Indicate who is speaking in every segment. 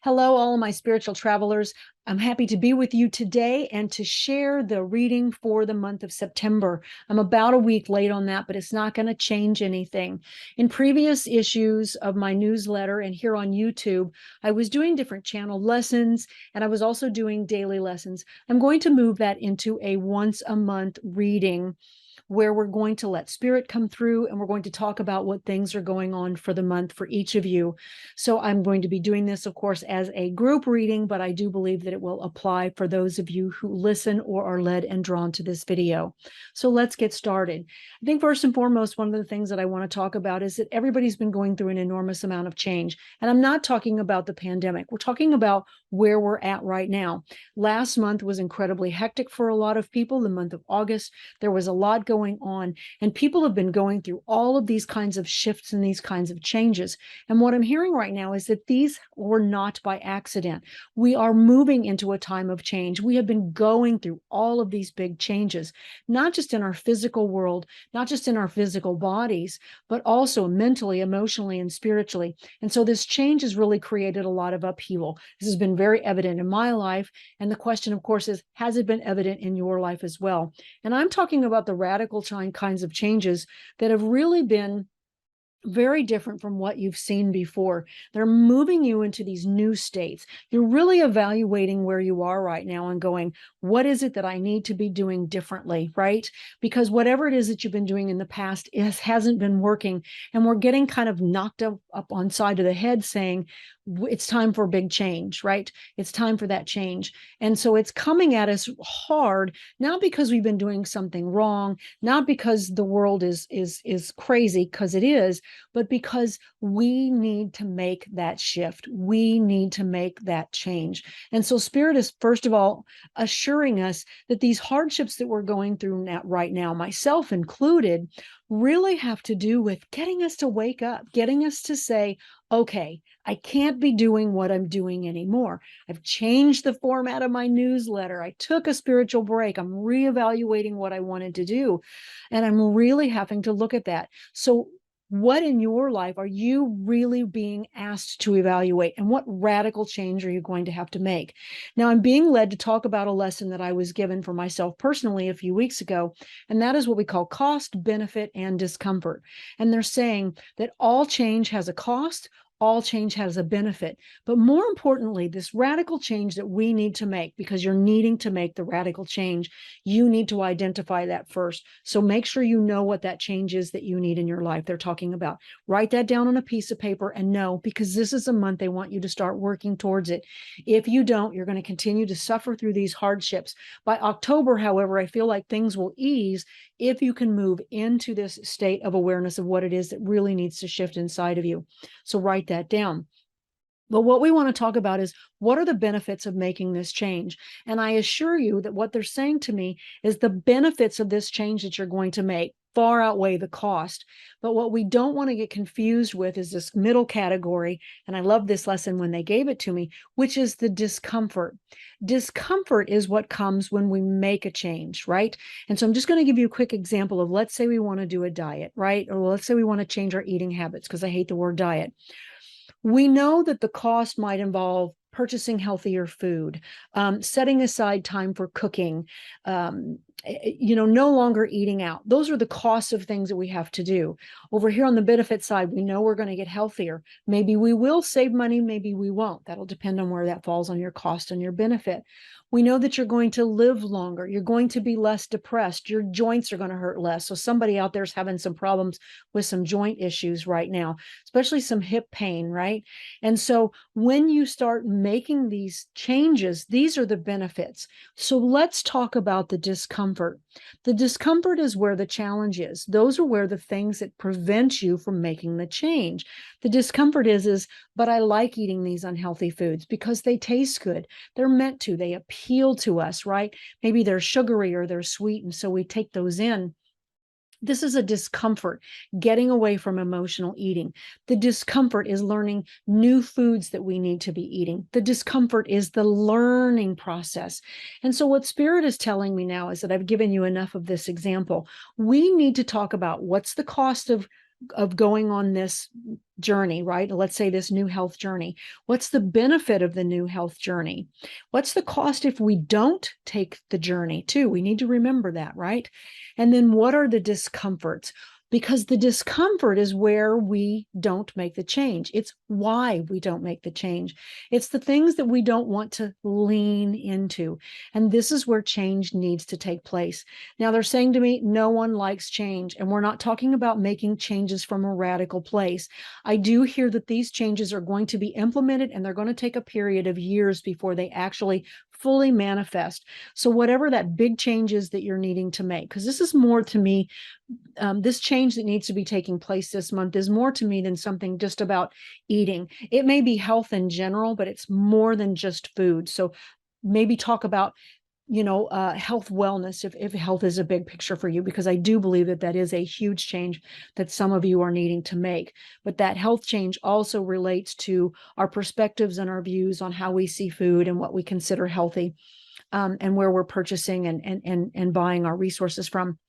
Speaker 1: Hello, all of my spiritual travelers. I'm happy to be with you today and to share the reading for the month of September. I'm about a week late on that, but it's not going to change anything. In previous issues of my newsletter and here on YouTube, I was doing different channel lessons and I was also doing daily lessons. I'm going to move that into a once a month reading where we're going to let spirit come through and we're going to talk about what things are going on for the month for each of you. So I'm going to be doing this, of course, as a group reading, but I do believe that it will apply for those of you who listen or are led and drawn to this video. So let's get started. I think first and foremost, one of the things that I want to talk about is that everybody's been going through an enormous amount of change. And I'm not talking about the pandemic. We're talking about where we're at right now. Last month was incredibly hectic for a lot of people. The month of August, there was a lot going on, and people have been going through all of these kinds of shifts and these kinds of changes. And what I'm hearing right now is that these were not by accident. We are moving into a time of change. We have been going through all of these big changes, not just in our physical world, not just in our physical bodies, but also mentally, emotionally, and spiritually. And so this change has really created a lot of upheaval. This has been very evident in my life. And the question, of course, is, has it been evident in your life as well? And I'm talking about the radical kinds of changes that have really been very different from what you've seen before. They're moving you into these new states. You're really evaluating where you are right now and going, what is it that I need to be doing differently, right? Because whatever it is that you've been doing in the past hasn't been working. And we're getting kind of knocked up on side of the head saying, it's time for a big change, right? It's time for that change. And so it's coming at us hard, not because we've been doing something wrong, not because the world is crazy, because it is, but because we need to make that shift. We need to make that change. And so Spirit is, first of all, assuring us that these hardships that we're going through right now, myself included, really have to do with getting us to wake up, getting us to say, okay, I can't be doing what I'm doing anymore. I've changed the format of my newsletter. I took a spiritual break. I'm reevaluating what I wanted to do. And I'm really having to look at that. So what in your life are you really being asked to evaluate, and what radical change are you going to have to make? Now, I'm being led to talk about a lesson that I was given for myself personally a few weeks ago, and that is what we call cost, benefit, and discomfort. And they're saying that all change has a cost, all change has a benefit. But more importantly, this radical change that we need to make, because you're needing to make the radical change, you need to identify that first. So make sure you know what that change is that you need in your life they're talking about. Write that down on a piece of paper and know, because this is a month they want you to start working towards it. If you don't, you're going to continue to suffer through these hardships. By October, however, I feel like things will ease if you can move into this state of awareness of what it is that really needs to shift inside of you. So write that down. But what we want to talk about is, what are the benefits of making this change? And I assure you that what they're saying to me is the benefits of this change that you're going to make far outweigh the cost. But what we don't want to get confused with is this middle category. And I love this lesson when they gave it to me, which is the discomfort. Discomfort is what comes when we make a change, right? And so I'm just going to give you a quick example of, let's say we want to do a diet, right? Or let's say we want to change our eating habits, because I hate the word diet. We know that the cost might involve purchasing healthier food, setting aside time for cooking, no longer eating out. Those are the costs of things that we have to do. Over here on the benefit side, we know we're going to get healthier. Maybe we will save money, maybe we won't. That'll depend on where that falls on your cost and your benefit. We know that you're going to live longer. You're going to be less depressed. Your joints are going to hurt less. So somebody out there is having some problems with some joint issues right now, especially some hip pain, right? And so when you start making these changes, these are the benefits. So let's talk about the discomfort. The discomfort is where the challenge is. Those are where the things that prevent you from making the change. The discomfort is, but I like eating these unhealthy foods because they taste good. They're meant to, they appeal to us, right? Maybe they're sugary or they're sweet, and so we take those in. This is a discomfort, getting away from emotional eating. The discomfort is learning new foods that we need to be eating. The discomfort is the learning process. And so what Spirit is telling me now is that I've given you enough of this example. We need to talk about what's the cost of going on this journey, right? Let's say this new health journey. What's the benefit of the new health journey? What's the cost if we don't take the journey, too? We need to remember that, right? And then what are the discomforts? Because the discomfort is where we don't make the change. It's why we don't make the change. It's the things that we don't want to lean into. And this is where change needs to take place. Now, they're saying to me, no one likes change. And we're not talking about making changes from a radical place. I do hear that these changes are going to be implemented and they're going to take a period of years before they actually fully manifest. So, whatever that big change is that you're needing to make, because this is more to me, this change that needs to be taking place this month is more to me than something just about eating. It may be health in general, but it's more than just food. So, maybe talk about health wellness if health is a big picture for you, because I do believe that that is a huge change that some of you are needing to make. But that health change also relates to our perspectives and our views on how we see food and what we consider healthy, and where we're purchasing and buying our resources from.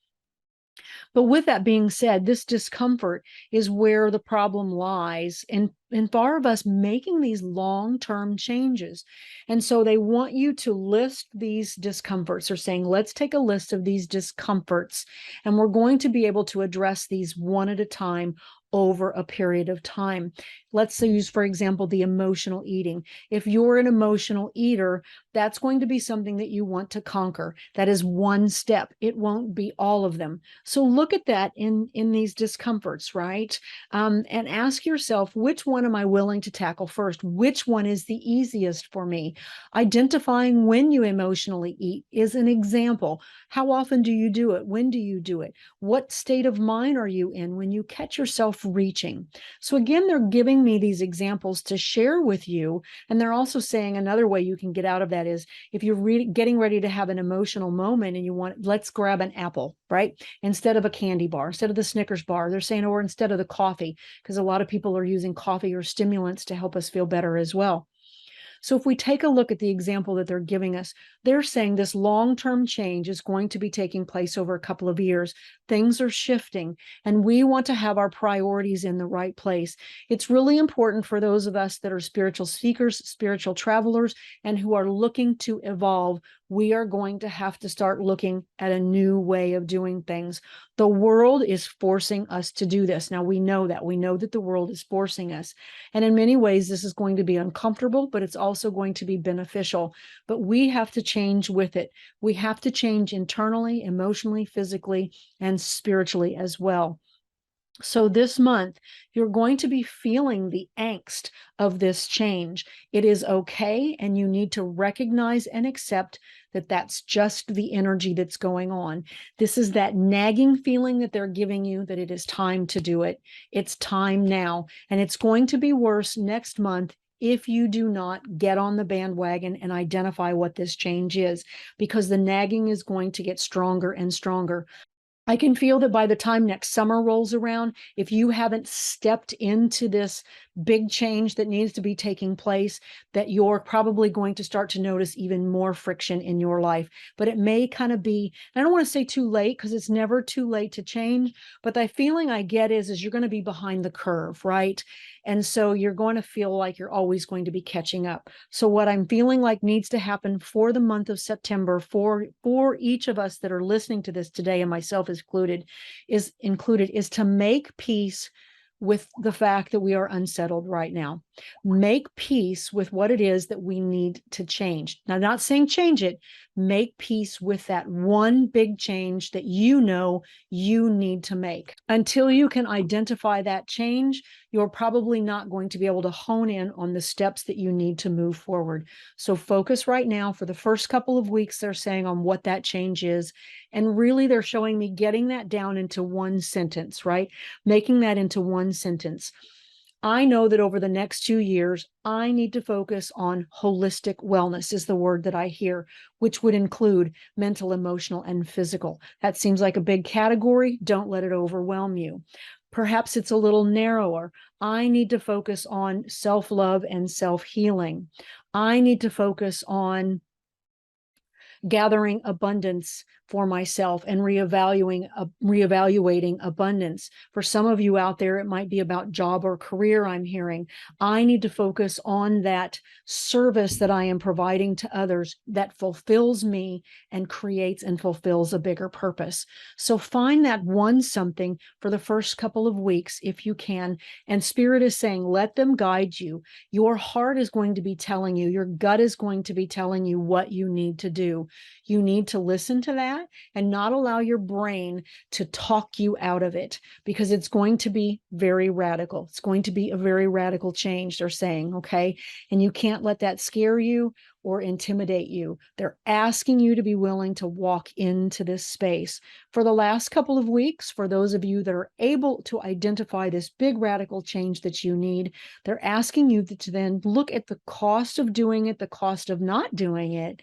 Speaker 1: But with that being said, this discomfort is where the problem lies in far of us making these long-term changes. And so they want you to list these discomforts. They're saying, let's take a list of these discomforts, and we're going to be able to address these one at a time over a period of time. Let's use, for example, the emotional eating. If you're an emotional eater, that's going to be something that you want to conquer. That is one step. It won't be all of them. So look at that in these discomforts, right? And ask yourself, which one am I willing to tackle first? Which one is the easiest for me? Identifying when you emotionally eat is an example. How often do you do it? When do you do it? What state of mind are you in when you catch yourself reaching? So again, they're giving me these examples to share with you. And they're also saying another way you can get out of that is if you're getting ready to have an emotional moment and you want, let's grab an apple, right? Instead of a candy bar, instead of the Snickers bar, they're saying, or instead of the coffee, because a lot of people are using coffee or stimulants to help us feel better as well. So if we take a look at the example that they're giving us, they're saying this long-term change is going to be taking place over a couple of years. Things are shifting, and we want to have our priorities in the right place. It's really important for those of us that are spiritual seekers, spiritual travelers, and who are looking to evolve. We are going to have to start looking at a new way of doing things. The world is forcing us to do this. Now, we know that. We know that the world is forcing us. And in many ways, this is going to be uncomfortable, but it's also going to be beneficial. But we have to change with it. We have to change internally, emotionally, physically, and spiritually as well. So this month, you're going to be feeling the angst of this change. It is okay, and you need to recognize and accept that that's just the energy that's going on. This is that nagging feeling that they're giving you that it is time to do it. It's time now, and it's going to be worse next month if you do not get on the bandwagon and identify what this change is, because the nagging is going to get stronger and stronger. I can feel that by the time next summer rolls around, if you haven't stepped into this big change that needs to be taking place, that you're probably going to start to notice even more friction in your life. But it may kind of be, I don't want to say too late, because it's never too late to change, but the feeling I get is you're going to be behind the curve, right? And so you're going to feel like you're always going to be catching up. So what I'm feeling like needs to happen for the month of September for each of us that are listening to this today, and myself is included, to make peace with the fact that we are unsettled right now. Make peace with what it is that we need to change. Now, not saying change it, make peace with that one big change that you know you need to make. Until you can identify that change, you're probably not going to be able to hone in on the steps that you need to move forward. So focus right now for the first couple of weeks, they're saying, on what that change is. And really, they're showing me getting that down into one sentence, right? Making that into one sentence. I know that over the next 2 years, I need to focus on holistic wellness is the word that I hear, which would include mental, emotional, and physical. That seems like a big category. Don't let it overwhelm you. Perhaps it's a little narrower. I need to focus on self-love and self-healing. I need to focus on gathering abundance for myself and reevaluating abundance. For some of you out there, it might be about job or career. I'm hearing I need to focus on that service that I am providing to others that fulfills me and creates and fulfills a bigger purpose. So find that one something for the first couple of weeks if you can. And Spirit is saying, let them guide you. Your heart is going to be telling you, your gut is going to be telling you what you need to do. You need to listen to that and not allow your brain to talk you out of it, because it's going to be very radical. It's going to be a very radical change, they're saying, okay? And you can't let that scare you or intimidate you. They're asking you to be willing to walk into this space. For the last couple of weeks, for those of you that are able to identify this big radical change that you need, they're asking you to then look at the cost of doing it, the cost of not doing it,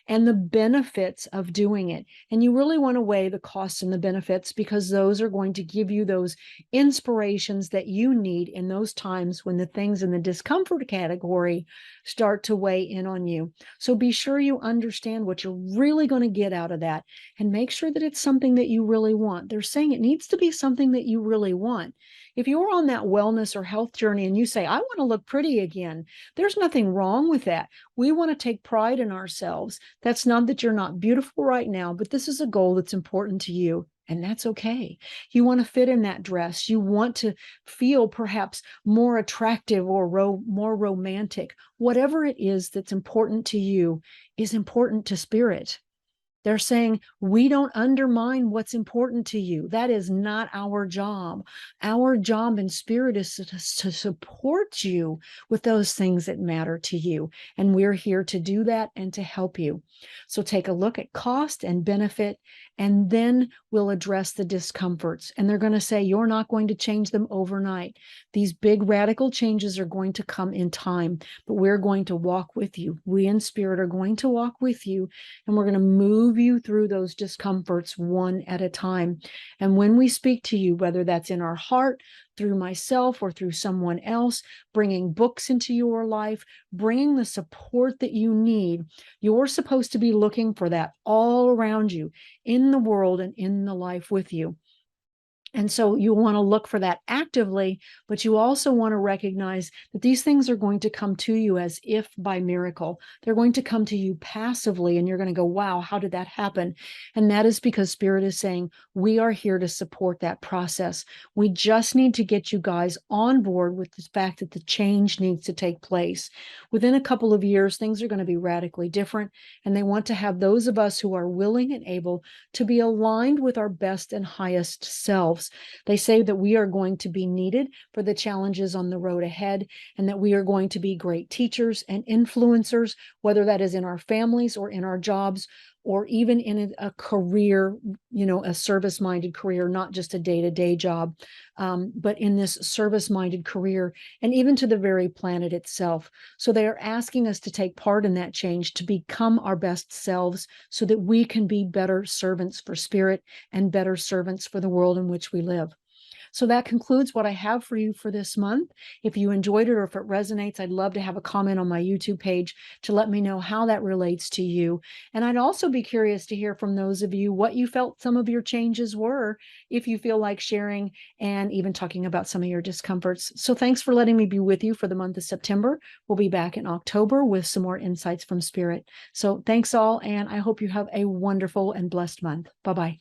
Speaker 1: and the benefits of doing it. And you really want to weigh the costs and the benefits, because those are going to give you those inspirations that you need in those times when the things in the discomfort category start to weigh in on you. So be sure you understand what you're really going to get out of that, and make sure that it's something that you really want. They're saying it needs to be something that you really want. If you're on that wellness or health journey and you say, I want to look pretty again, there's nothing wrong with that. We want to take pride in ourselves. That's not that you're not beautiful right now, but this is a goal that's important to you. And that's okay. You want to fit in that dress. You want to feel perhaps more attractive or more romantic. Whatever it is that's important to you is important to Spirit. They're saying, we don't undermine what's important to you. That is not our job. Our job in Spirit is to support you with those things that matter to you. And we're here to do that and to help you. So take a look at cost and benefit, and then we'll address the discomforts. And they're going to say, you're not going to change them overnight. These big radical changes are going to come in time, but we're going to walk with you. We in Spirit are going to walk with you, and we're going to move you through those discomforts one at a time. And when we speak to you, whether that's in our heart, through myself or through someone else, bringing books into your life, bringing the support that you need, you're supposed to be looking for that all around you, in the world and in the life with you. And so you want to look for that actively, but you also want to recognize that these things are going to come to you as if by miracle. They're going to come to you passively, and you're going to go, wow, how did that happen? And that is because Spirit is saying, we are here to support that process. We just need to get you guys on board with the fact that the change needs to take place. Within a couple of years, things are going to be radically different, and they want to have those of us who are willing and able to be aligned with our best and highest selves. They say that we are going to be needed for the challenges on the road ahead, and that we are going to be great teachers and influencers, whether that is in our families or in our jobs, or even in a career, a service-minded career, not just a day-to-day job, but in this service-minded career, and even to the very planet itself. So they are asking us to take part in that change, to become our best selves, so that we can be better servants for Spirit and better servants for the world in which we live. So that concludes what I have for you for this month. If you enjoyed it or if it resonates, I'd love to have a comment on my YouTube page to let me know how that relates to you. And I'd also be curious to hear from those of you what you felt some of your changes were, if you feel like sharing and even talking about some of your discomforts. So thanks for letting me be with you for the month of September. We'll be back in October with some more insights from Spirit. So thanks all, and I hope you have a wonderful and blessed month. Bye-bye.